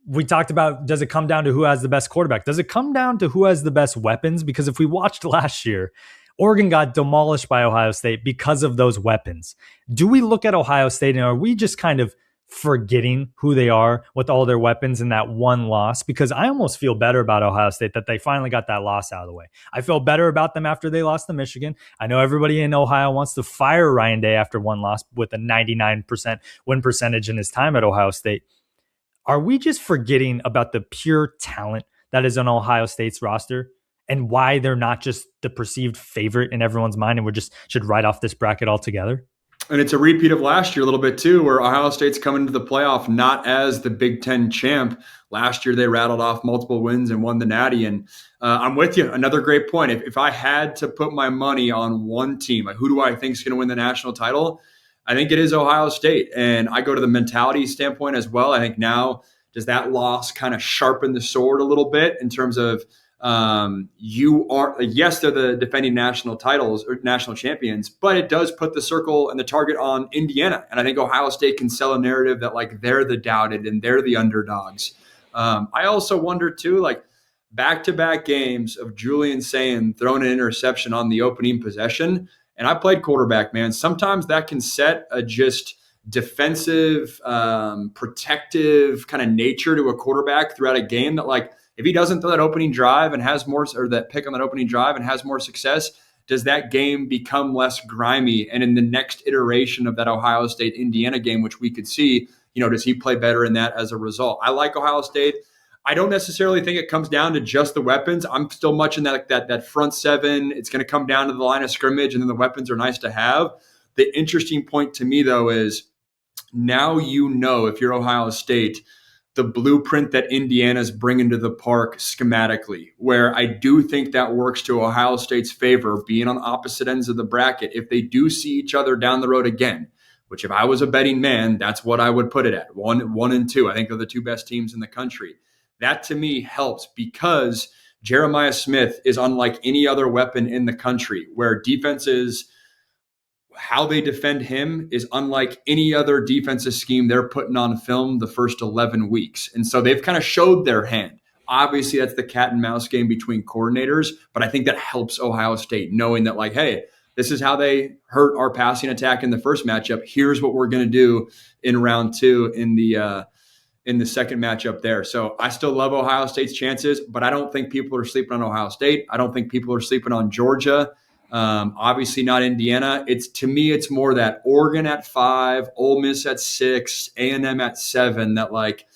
we talked about, does it come down to who has the best quarterback? Does it come down to who has the best weapons? Because if we watched last year, Oregon got demolished by Ohio State because of those weapons. Do we look at Ohio State and are we just kind of forgetting who they are with all their weapons in that one loss? Because I almost feel better about Ohio State that they finally got that loss out of the way. I feel better about them after they lost to Michigan. I know everybody in Ohio wants to fire Ryan Day after one loss with a 99% win percentage in his time at Ohio State. Are we just forgetting about the pure talent that is on Ohio State's roster and why they're not just the perceived favorite in everyone's mind and we just should write off this bracket altogether? And it's a repeat of last year a little bit too, where Ohio State's coming into the playoff not as the Big Ten champ. Last year they rattled off multiple wins and won the Natty. And I'm with you. Another great point. If I had to put my money on one team, like who do I think is going to win the national title? I think it is Ohio State. And I go to the mentality standpoint as well. I think now, does that loss kind of sharpen the sword a little bit in terms of you are, yes, they're the defending national titles or national champions, but it does put the circle and the target on Indiana. And I think Ohio State can sell a narrative that like they're the doubted and they're the underdogs. I also wonder too, like back-to-back games of Julian Sayin throwing an interception on the opening possession. And I played quarterback, man. Sometimes that can set a just defensive, protective kind of nature to a quarterback throughout a game that like, if he doesn't throw that opening drive and has more, or that pick on that opening drive and has more success, does that game become less grimy? And in the next iteration of that Ohio State-Indiana game, which we could see, does he play better in that as a result? I like Ohio State. I don't necessarily think it comes down to just the weapons. I'm still much in that front seven. It's going to come down to the line of scrimmage, and then the weapons are nice to have. The interesting point to me, though, is now if you're Ohio State, the blueprint that Indiana's bringing to the park schematically, where I do think that works to Ohio State's favor, being on opposite ends of the bracket. If they do see each other down the road again, which if I was a betting man, that's what I would put it at, 1 and 2. I think they're the two best teams in the country. That to me helps because Jeremiah Smith is unlike any other weapon in the country, where defenses, how they defend him is unlike any other defensive scheme they're putting on film the first 11 weeks. And so they've kind of showed their hand. Obviously, that's the cat and mouse game between coordinators, but I think that helps Ohio State knowing that, like, hey, this is how they hurt our passing attack in the first matchup. Here's what we're going to do in round 2 in the second matchup there. So I still love Ohio State's chances, but I don't think people are sleeping on Ohio State. I don't think people are sleeping on Georgia. Obviously not Indiana. To me, it's more that Oregon at 5, Ole Miss at 6, A&M at 7, that like